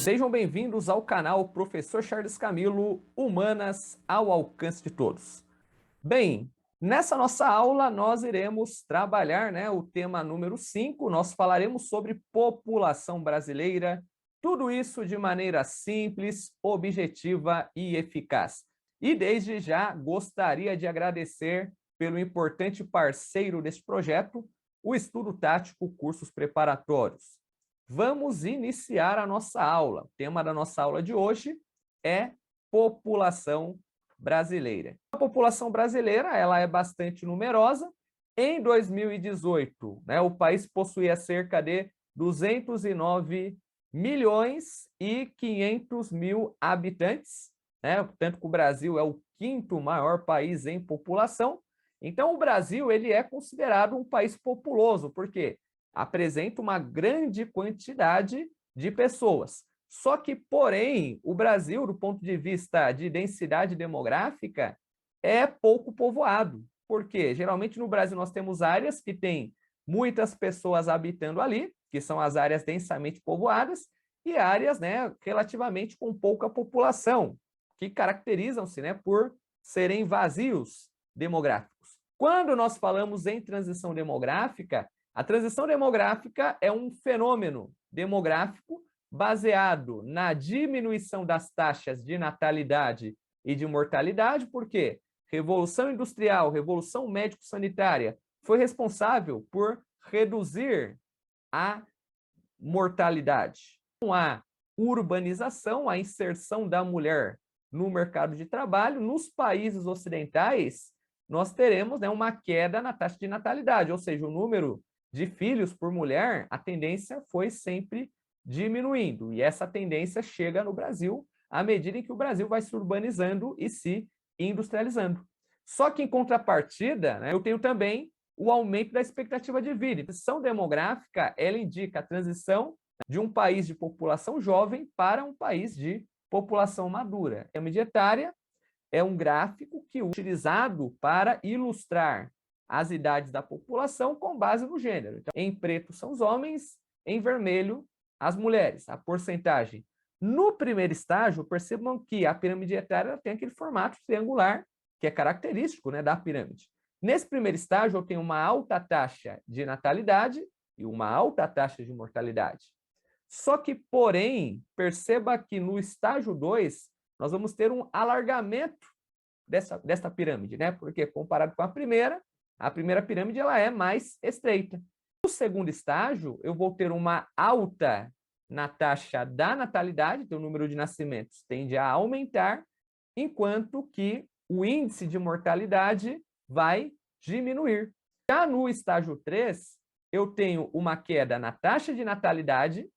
Sejam bem-vindos ao canal Professor Charles Camilo, Humanas ao alcance de todos. Bem, nessa nossa aula nós iremos trabalhar, o tema número 5, nós falaremos sobre população brasileira, tudo isso de maneira simples, objetiva e eficaz. E desde já gostaria de agradecer pelo importante parceiro deste projeto, o Estudo Tático Cursos Preparatórios. Vamos iniciar a nossa aula. O tema da nossa aula de hoje é população brasileira. A população brasileira ela é bastante numerosa. Em 2018, o país possuía cerca de 209 milhões e 500 mil habitantes, Portanto, que o Brasil é o quinto maior país em população. Então, o Brasil ele é considerado um país populoso, porque apresenta uma grande quantidade de pessoas. Só que, porém, o Brasil, do ponto de vista de densidade demográfica, é pouco povoado. Por quê? Geralmente no Brasil nós temos áreas que têm muitas pessoas habitando ali, que são as áreas densamente povoadas, e áreas relativamente com pouca população, que caracterizam-se por serem vazios demográficos. Quando nós falamos em transição demográfica, a transição demográfica é um fenômeno demográfico baseado na diminuição das taxas de natalidade e de mortalidade, porque Revolução Industrial, Revolução Médico-Sanitária foi responsável por reduzir a mortalidade. Com a urbanização, a inserção da mulher no mercado de trabalho, nos países ocidentais, nós teremos uma queda na taxa de natalidade, ou seja, o número de filhos por mulher, a tendência foi sempre diminuindo. E essa tendência chega no Brasil à medida em que o Brasil vai se urbanizando e se industrializando. Só que, em contrapartida, eu tenho também o aumento da expectativa de vida. A transição demográfica, ela indica a transição de um país de população jovem para um país de população madura. A pirâmide etária é um gráfico que é utilizado para ilustrar as idades da população com base no gênero. Então, em preto são os homens, em vermelho as mulheres, a porcentagem. No primeiro estágio, percebam que a pirâmide etária tem aquele formato triangular, que é característico da pirâmide. Nesse primeiro estágio, eu tenho uma alta taxa de natalidade e uma alta taxa de mortalidade. Só que, porém, perceba que no estágio 2, nós vamos ter um alargamento dessa pirâmide, Porque comparado com a primeira pirâmide ela é mais estreita. No segundo estágio, eu vou ter uma alta na taxa da natalidade, então o número de nascimentos tende a aumentar, enquanto que o índice de mortalidade vai diminuir. Já no estágio 3, eu tenho uma queda na taxa de natalidade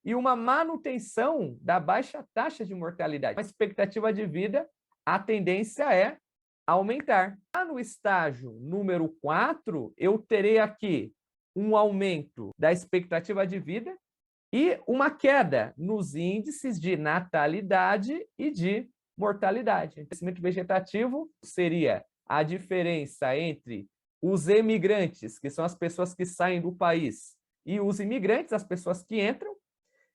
e uma manutenção da baixa taxa de mortalidade. A expectativa de vida, a tendência é aumentar. Já no estágio número 4, eu terei aqui um aumento da expectativa de vida e uma queda nos índices de natalidade e de mortalidade. O crescimento vegetativo seria a diferença entre os emigrantes, que são as pessoas que saem do país, e os imigrantes, as pessoas que entram,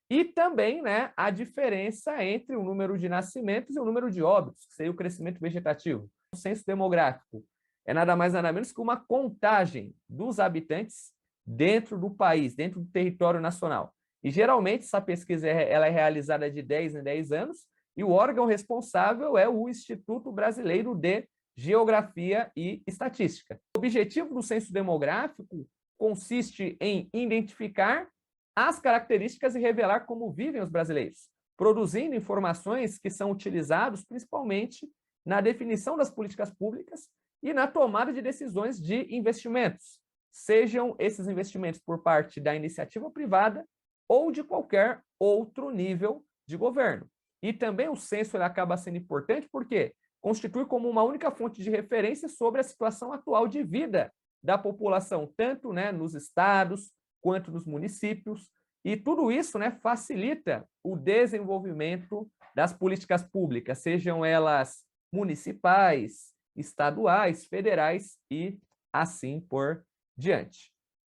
e também a diferença entre o número de nascimentos e o número de óbitos, que seria o crescimento vegetativo. O censo demográfico é nada mais nada menos que uma contagem dos habitantes dentro do país, dentro do território nacional. E geralmente essa pesquisa ela é realizada de 10 em 10 anos e o órgão responsável é o Instituto Brasileiro de Geografia e Estatística. O objetivo do censo demográfico consiste em identificar as características e revelar como vivem os brasileiros, produzindo informações que são utilizadas principalmente na definição das políticas públicas e na tomada de decisões de investimentos, sejam esses investimentos por parte da iniciativa privada ou de qualquer outro nível de governo. E também o censo ele acaba sendo importante porque constitui como uma única fonte de referência sobre a situação atual de vida da população, tanto nos estados quanto nos municípios, e tudo isso facilita o desenvolvimento das políticas públicas, sejam elas municipais, estaduais, federais e assim por diante.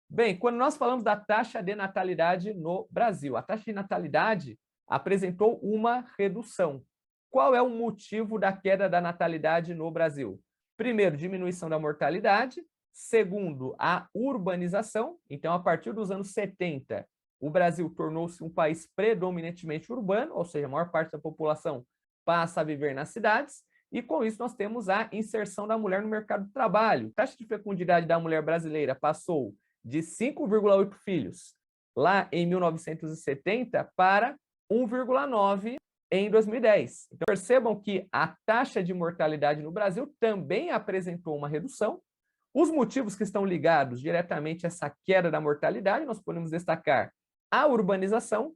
Bem, quando nós falamos da taxa de natalidade no Brasil, a taxa de natalidade apresentou uma redução. Qual é o motivo da queda da natalidade no Brasil? Primeiro, diminuição da mortalidade. Segundo, a urbanização. Então, a partir dos anos 70, o Brasil tornou-se um país predominantemente urbano, ou seja, a maior parte da população passa a viver nas cidades, e com isso nós temos a inserção da mulher no mercado de trabalho. A taxa de fecundidade da mulher brasileira passou de 5,8 filhos lá em 1970 para 1,9 em 2010. Então, percebam que a taxa de mortalidade no Brasil também apresentou uma redução. Os motivos que estão ligados diretamente a essa queda da mortalidade, nós podemos destacar a urbanização,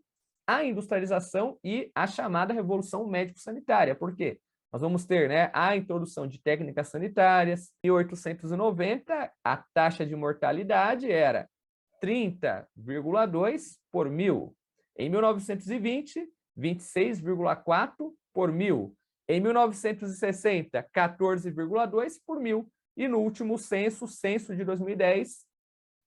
a industrialização e a chamada revolução médico-sanitária. Por quê? Nós vamos ter, né, a introdução de técnicas sanitárias. Em 1890, a taxa de mortalidade era 30,2 por mil. Em 1920, 26,4 por mil. Em 1960, 14,2 por mil. E no último censo, censo de 2010,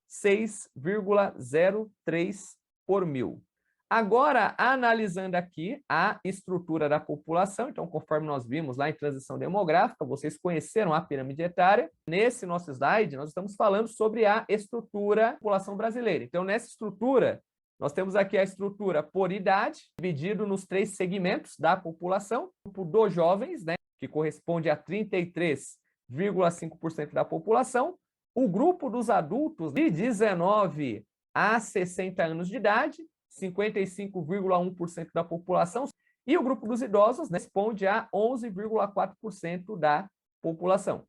6,03 por mil. Agora, analisando aqui a estrutura da população, então, conforme nós vimos lá em transição demográfica, vocês conheceram a pirâmide etária. Nesse nosso slide, nós estamos falando sobre a estrutura da população brasileira. Então, nessa estrutura, nós temos aqui a estrutura por idade, dividido nos 3 segmentos da população. O grupo dos jovens, né, que corresponde a 33,5% da população. O grupo dos adultos, de 19 a 60 anos de idade, 55,1% da população, e o grupo dos idosos, né, responde a 11,4% da população.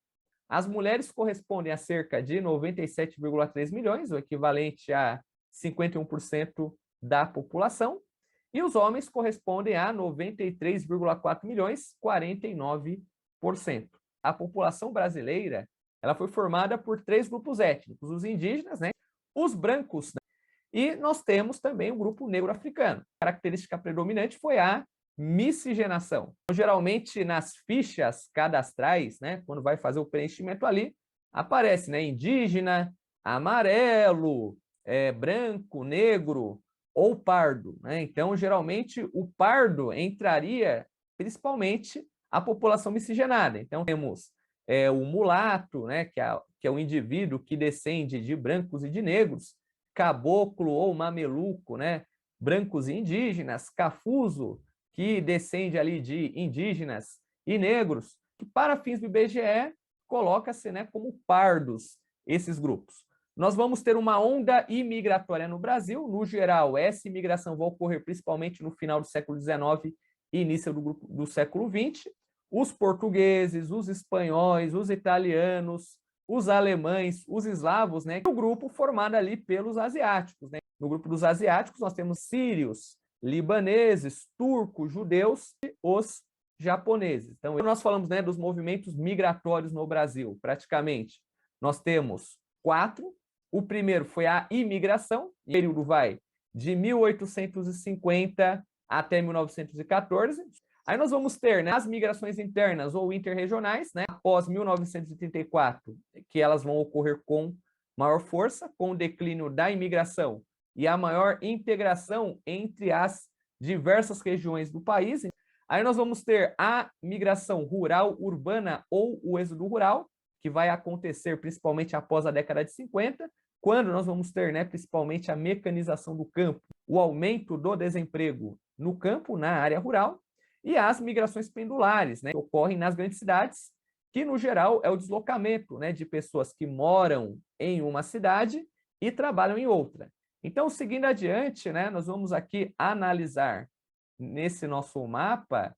As mulheres correspondem a cerca de 97,3 milhões, o equivalente a 51% da população, e os homens correspondem a 93,4 milhões, 49%. A população brasileira, ela foi formada por 3 grupos étnicos: os indígenas, né, os brancos, né, e nós temos também o grupo negro africano. A característica predominante foi a miscigenação. Então, geralmente, nas fichas cadastrais, né, quando vai fazer o preenchimento ali, aparece, né, indígena, amarelo, branco, negro ou pardo, né? Então, geralmente, o pardo entraria principalmente a população miscigenada. Então, temos o mulato, né, que é o indivíduo que descende de brancos e de negros, caboclo ou mameluco, né, brancos e indígenas, cafuso, que descende ali de indígenas e negros, que para fins do IBGE coloca-se, né, como pardos esses grupos. Nós vamos ter uma onda imigratória no Brasil. No geral, essa imigração vai ocorrer principalmente no final do século XIX e início do século XX. Os portugueses, os espanhóis, os italianos, os alemães, os eslavos, né? E o grupo formado ali pelos asiáticos, né? No grupo dos asiáticos, nós temos sírios, libaneses, turcos, judeus e os japoneses. Então, nós falamos, né, dos movimentos migratórios no Brasil, praticamente. Nós temos 4. O primeiro foi a imigração, o período vai de 1850 até 1914. Aí nós vamos ter, né, as migrações internas ou interregionais, né, após 1934, que elas vão ocorrer com maior força, com o declínio da imigração e a maior integração entre as diversas regiões do país. Aí nós vamos ter a migração rural, urbana ou o êxodo rural, que vai acontecer principalmente após a década de 50, quando nós vamos ter, né, principalmente a mecanização do campo, o aumento do desemprego no campo, na área rural, e as migrações pendulares, né, que ocorrem nas grandes cidades, que no geral é o deslocamento, né, de pessoas que moram em uma cidade e trabalham em outra. Então, seguindo adiante, né, nós vamos aqui analisar nesse nosso mapa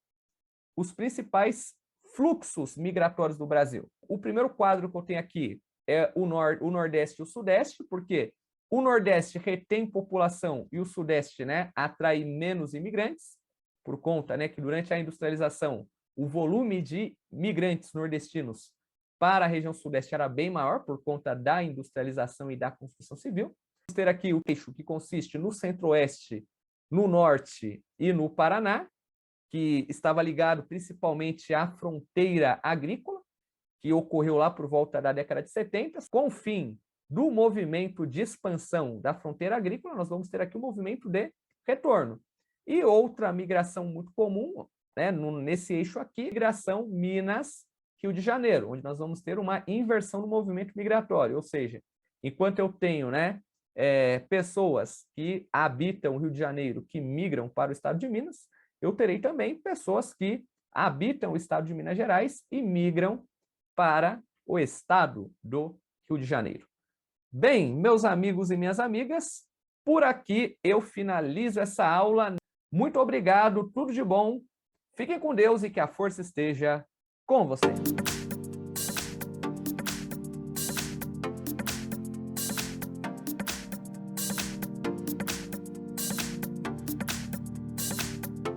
os principais fluxos migratórios do Brasil. O primeiro quadro que eu tenho aqui é o Nordeste e o Sudeste, porque o Nordeste retém população e o Sudeste, né, atrai menos imigrantes, por conta, né, que durante a industrialização o volume de migrantes nordestinos para a região Sudeste era bem maior por conta da industrialização e da construção civil. Vamos ter aqui o eixo que consiste no Centro-Oeste, no Norte e no Paraná, que estava ligado principalmente à fronteira agrícola, que ocorreu lá por volta da década de 70. Com o fim do movimento de expansão da fronteira agrícola, nós vamos ter aqui um movimento de retorno. E outra migração muito comum, né, nesse eixo aqui, migração Minas-Rio de Janeiro, onde nós vamos ter uma inversão no movimento migratório, ou seja, enquanto eu tenho, né, pessoas que habitam o Rio de Janeiro que migram para o estado de Minas, eu terei também pessoas que habitam o estado de Minas Gerais e migram para o estado do Rio de Janeiro. Bem, meus amigos e minhas amigas, por aqui eu finalizo essa aula. Muito obrigado, tudo de bom. Fiquem com Deus e que a força esteja com vocês.